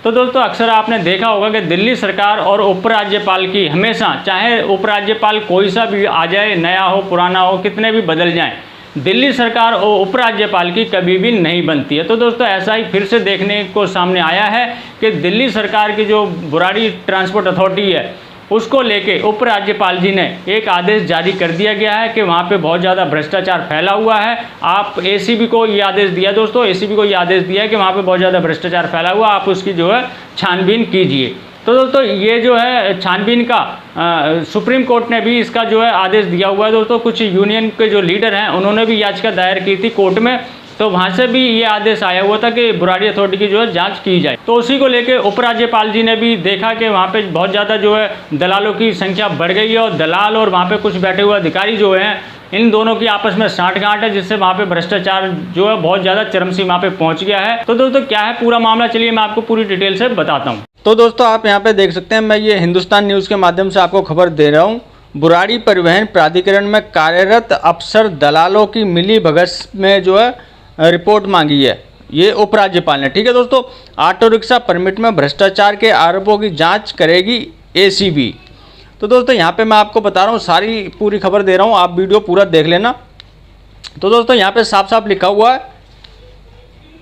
तो दोस्तों अक्सर आपने देखा होगा कि दिल्ली सरकार और उपराज्यपाल की हमेशा, चाहे उपराज्यपाल कोई सा भी आ जाए, नया हो पुराना हो, कितने भी बदल जाएं, दिल्ली सरकार और उपराज्यपाल की कभी भी नहीं बनती है। तो दोस्तों ऐसा ही फिर से देखने को सामने आया है कि दिल्ली सरकार की जो बुराड़ी ट्रांसपोर्ट अथॉरिटी है उसको लेके उपराज्यपाल जी ने एक आदेश जारी कर दिया गया है कि वहाँ पे बहुत ज़्यादा भ्रष्टाचार फैला हुआ है। आप एसीबी को ये आदेश दिया दोस्तों, एसीबी को ये आदेश दिया है कि वहाँ पे बहुत ज़्यादा भ्रष्टाचार फैला हुआ, आप उसकी जो है छानबीन कीजिए। तो दोस्तों ये जो है छानबीन का सुप्रीम कोर्ट ने भी इसका जो है आदेश दिया हुआ है दोस्तों। कुछ यूनियन के जो लीडर हैं उन्होंने भी याचिका दायर की थी कोर्ट में, तो वहाँ से भी ये आदेश आया हुआ था कि बुराड़ी अथॉरिटी की जो है जांच की जाए। तो उसी को लेके उपराज्यपाल जी ने भी देखा कि वहाँ पे बहुत ज़्यादा जो है दलालों की संख्या बढ़ गई है और दलाल और वहाँ पे कुछ बैठे हुए अधिकारी जो हैं इन दोनों की आपस में साठगांठ है, जिससे वहाँ पे भ्रष्टाचार जो है बहुत ज़्यादा चरम सीमा पे पहुँच गया है। तो दोस्तों क्या है पूरा मामला, चलिए मैं आपको पूरी डिटेल से बताता हूँ। तो दोस्तों आप यहाँ पे देख सकते हैं, मैं ये हिंदुस्तान न्यूज़ के माध्यम से आपको खबर दे रहा हूँ। बुराड़ी परिवहन प्राधिकरण में कार्यरत अफसर दलालों की मिली भगत में जो है रिपोर्ट मांगी है, ये उपराज्यपाल ने। ठीक है दोस्तों, ऑटो रिक्शा परमिट में भ्रष्टाचार के आरोपों की जांच करेगी एसीबी। तो दोस्तों यहाँ पे मैं आपको बता रहा हूँ, सारी पूरी खबर दे रहा हूँ, आप वीडियो पूरा देख लेना। तो दोस्तों यहाँ पे साफ साफ लिखा हुआ है,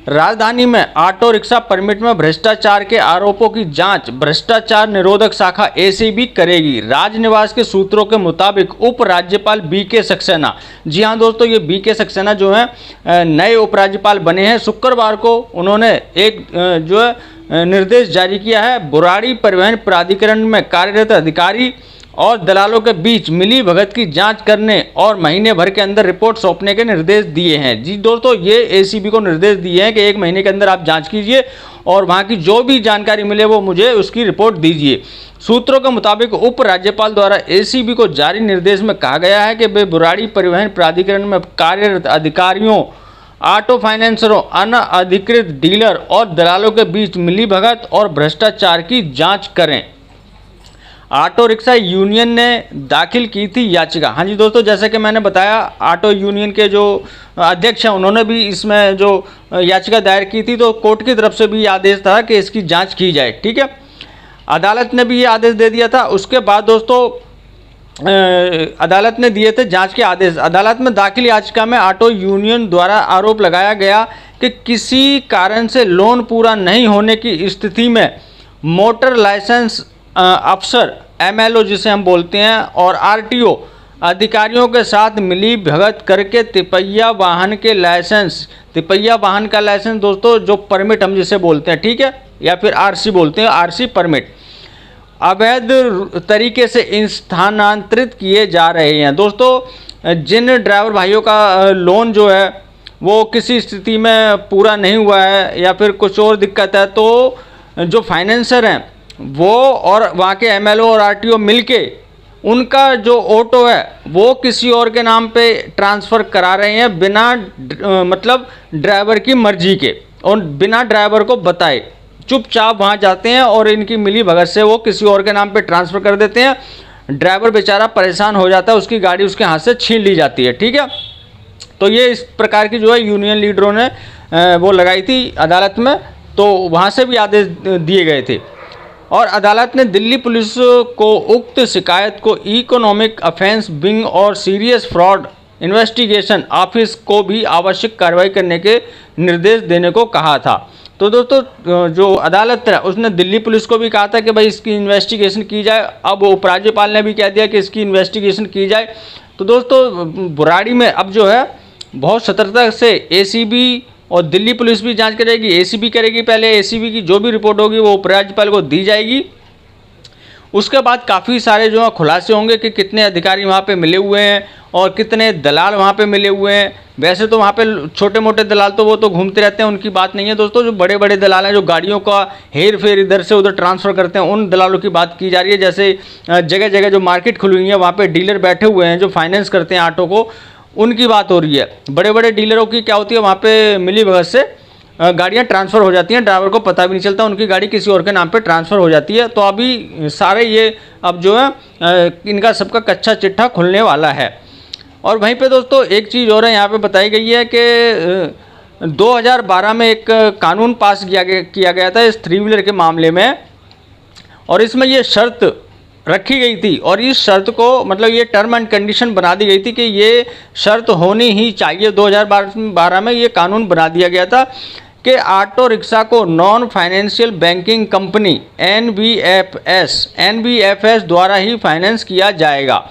राजधानी में ऑटो रिक्शा परमिट में भ्रष्टाचार के आरोपों की जांच भ्रष्टाचार निरोधक शाखा एसीबी करेगी। राजनिवास के सूत्रों के मुताबिक उपराज्यपाल बीके सक्सेना, जी हाँ दोस्तों, ये बीके सक्सेना जो है नए उपराज्यपाल बने हैं। शुक्रवार को उन्होंने एक जो है निर्देश जारी किया है, बुराड़ी परिवहन प्राधिकरण में कार्यरत अधिकारी और दलालों के बीच मिली भगत की जांच करने और महीने भर के अंदर रिपोर्ट सौंपने के निर्देश दिए हैं। जी दोस्तों, ये एसीबी को निर्देश दिए हैं कि 1 महीने के अंदर आप जांच कीजिए और वहां की जो भी जानकारी मिले वो मुझे उसकी रिपोर्ट दीजिए। सूत्रों के मुताबिक उपराज्यपाल द्वारा एसीबी को जारी निर्देश में कहा गया है कि वे बुराड़ी परिवहन प्राधिकरण में कार्यरत अधिकारियों, ऑटो फाइनेंसरों, अनअधिकृत डीलर और दलालों के बीच मिली भगत और भ्रष्टाचार की जाँच करें। ऑटो रिक्शा यूनियन ने दाखिल की थी याचिका। हाँ जी दोस्तों, जैसे कि मैंने बताया, ऑटो यूनियन के जो अध्यक्ष हैं उन्होंने भी इसमें जो याचिका दायर की थी, तो कोर्ट की तरफ से भी आदेश था कि इसकी जांच की जाए। ठीक है, अदालत ने भी ये आदेश दे दिया था। उसके बाद दोस्तों अदालत ने दिए थे जांच के आदेश। अदालत में दाखिल याचिका में ऑटो यूनियन द्वारा आरोप लगाया गया कि किसी कारण से लोन पूरा नहीं होने की स्थिति में मोटर लाइसेंस अफसर, एमएलओ जिसे हम बोलते हैं, और आरटीओ अधिकारियों के साथ मिली भगत करके तिपहिया वाहन के लाइसेंस, तिपहिया वाहन का लाइसेंस दोस्तों जो परमिट हम जिसे बोलते हैं, ठीक है, या फिर आरसी बोलते हैं, आरसी परमिट, अवैध तरीके से स्थानांतरित किए जा रहे हैं। दोस्तों जिन ड्राइवर भाइयों का लोन जो है वो किसी स्थिति में पूरा नहीं हुआ है या फिर कुछ और दिक्कत है, तो जो फाइनेंसर हैं वो और वहाँ के एमएलओ और आरटीओ मिलके उनका जो ऑटो है वो किसी और के नाम पे ट्रांसफ़र करा रहे हैं बिना मतलब ड्राइवर की मर्जी के और बिना ड्राइवर को बताए, चुपचाप वहाँ जाते हैं और इनकी मिली भगत से वो किसी और के नाम पे ट्रांसफ़र कर देते हैं। ड्राइवर बेचारा परेशान हो जाता है, उसकी गाड़ी उसके हाथ से छीन ली जाती है। ठीक है, तो ये इस प्रकार की जो है यूनियन लीडरों ने वो लगाई थी अदालत में, तो वहाँ से भी आदेश दिए गए थे और अदालत ने दिल्ली पुलिस को उक्त शिकायत को इकोनॉमिक ऑफेंस विंग और सीरियस फ्रॉड इन्वेस्टिगेशन ऑफिस को भी आवश्यक कार्रवाई करने के निर्देश देने को कहा था। तो दोस्तों जो अदालत है उसने दिल्ली पुलिस को भी कहा था कि भाई इसकी इन्वेस्टिगेशन की जाए। अब उपराज्यपाल ने भी कह दिया कि इसकी इन्वेस्टिगेशन की जाए। तो दोस्तों बुराड़ी में अब जो है बहुत सतर्कता से एसीबी और दिल्ली पुलिस भी जांच करेगी, एसीबी करेगी। पहले एसीबी की जो भी रिपोर्ट होगी वो उपराज्यपाल को दी जाएगी। उसके बाद काफ़ी सारे जो है खुलासे होंगे कि कितने अधिकारी वहाँ पे मिले हुए हैं और कितने दलाल वहाँ पे मिले हुए हैं। वैसे तो वहाँ पे छोटे मोटे दलाल तो वो तो घूमते रहते हैं, उनकी बात नहीं है दोस्तों। जो बड़े बड़े दलाल हैं जो गाड़ियों का हेर फेर इधर से उधर ट्रांसफ़र करते हैं, उन दलालों की बात की जा रही है। जैसे जगह जगह जो मार्केट खुली हुई है वहाँ पर डीलर बैठे हुए हैं जो फाइनेंस करते हैं ऑटो को, उनकी बात हो रही है। बड़े बड़े डीलरों की क्या होती है, वहाँ पे मिली भगत से गाड़ियाँ ट्रांसफ़र हो जाती हैं, ड्राइवर को पता भी नहीं चलता, उनकी गाड़ी किसी और के नाम पे ट्रांसफ़र हो जाती है। तो अभी सारे ये अब जो है इनका सबका कच्चा चिट्ठा खुलने वाला है। और वहीं पे दोस्तों एक चीज़ और है यहाँ पे बताई गई है कि 2012 में एक कानून पास किया गया था इस 3 व्हीलर के मामले में, और इसमें ये शर्त रखी गई थी, और इस शर्त को मतलब ये टर्म एंड कंडीशन बना दी गई थी कि ये शर्त होनी ही चाहिए। 2012 में ये कानून बना दिया गया था कि ऑटो रिक्शा को non financial banking company NBFS द्वारा ही फाइनेंस किया जाएगा।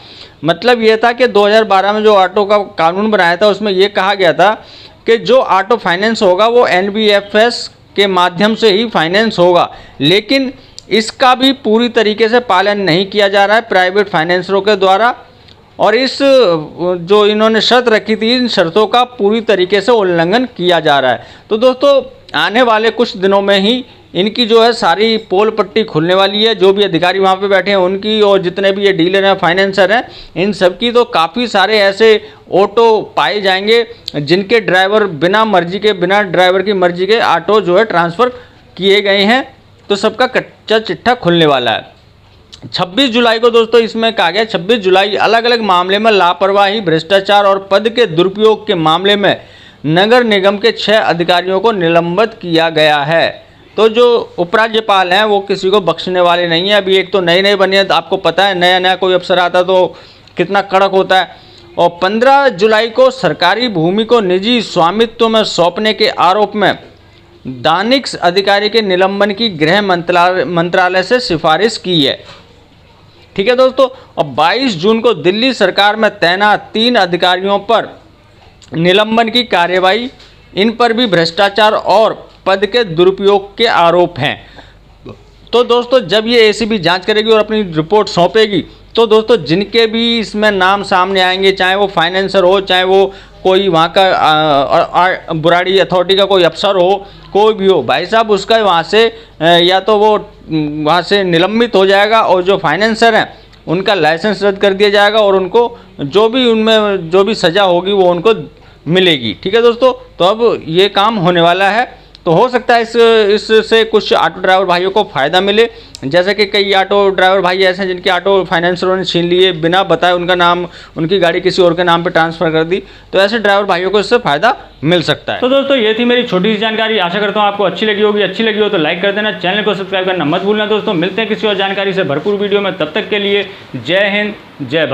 मतलब ये था कि 2012 में जो ऑटो का कानून बनाया था उसमें ये कहा गया था कि जो ऑटो फाइनेंस होगा वो NBFS के माध्यम से ही फाइनेंस होगा, लेकिन इसका भी पूरी तरीके से पालन नहीं किया जा रहा है प्राइवेट फाइनेंसरों के द्वारा, और इस जो इन्होंने शर्त रखी थी इन शर्तों का पूरी तरीके से उल्लंघन किया जा रहा है। तो दोस्तों आने वाले कुछ दिनों में ही इनकी जो है सारी पोल पट्टी खुलने वाली है। जो भी अधिकारी वहाँ पे बैठे हैं उनकी, और जितने भी ये डीलर हैं, फाइनेंसर हैं, इन सब की, तो काफ़ी सारे ऐसे ऑटो पाए जाएंगे जिनके ड्राइवर बिना ड्राइवर की मर्जी के ऑटो जो है ट्रांसफ़र किए गए हैं। तो सबका कच्चा चिट्ठा खुलने वाला है। 26 जुलाई को दोस्तों इसमें कहा गया 26 जुलाई अलग अलग मामले में लापरवाही, भ्रष्टाचार और पद के दुरुपयोग के मामले में नगर निगम के 6 अधिकारियों को निलंबित किया गया है। तो जो उपराज्यपाल हैं वो किसी को बख्शने वाले नहीं है। अभी एक तो नए बने हैं, तो आपको पता है नया कोई अफसर आता तो कितना कड़क होता है। और 15 जुलाई को सरकारी भूमि को निजी स्वामित्व में सौंपने के आरोप में दानिश अधिकारी के निलंबन की गृह मंत्रालय से सिफारिश की है। ठीक है दोस्तों। और 22 जून को दिल्ली सरकार में तैनात 3 अधिकारियों पर निलंबन की कार्रवाई, इन पर भी भ्रष्टाचार और पद के दुरुपयोग के आरोप हैं। तो दोस्तों जब ये ACB जांच करेगी और अपनी रिपोर्ट सौंपेगी तो दोस्तों जिनके भी इसमें नाम सामने आएंगे, चाहे वो फाइनेंसर हो, चाहे वो कोई वहाँ का बुराड़ी अथॉरिटी का कोई अफसर हो, कोई भी हो, भाई साहब उसका वहाँ से या तो वो वहाँ से निलंबित हो जाएगा, और जो फाइनेंसर हैं उनका लाइसेंस रद्द कर दिया जाएगा, और उनको उनमें जो भी सज़ा होगी वो उनको मिलेगी। ठीक है दोस्तों। तो अब ये काम होने वाला है, तो हो सकता है इससे कुछ ऑटो ड्राइवर भाइयों को फ़ायदा मिले। जैसे कि कई ऑटो ड्राइवर भाई ऐसे हैं जिनके ऑटो फाइनेंसरों ने छीन लिए, बिना बताए उनका नाम, उनकी गाड़ी किसी और के नाम पे ट्रांसफ़र कर दी। तो ऐसे ड्राइवर भाइयों को इससे फ़ायदा मिल सकता है। तो दोस्तों ये थी मेरी छोटी सी जानकारी। आशा करता हूँ आपको अच्छी लगी होगी। अच्छी लगी हो तो लाइक कर देना, चैनल को सब्सक्राइब करना मत भूलना। दोस्तों मिलते हैं किसी और जानकारी से भरपूर वीडियो में, तब तक के लिए जय हिंद, जय भारत।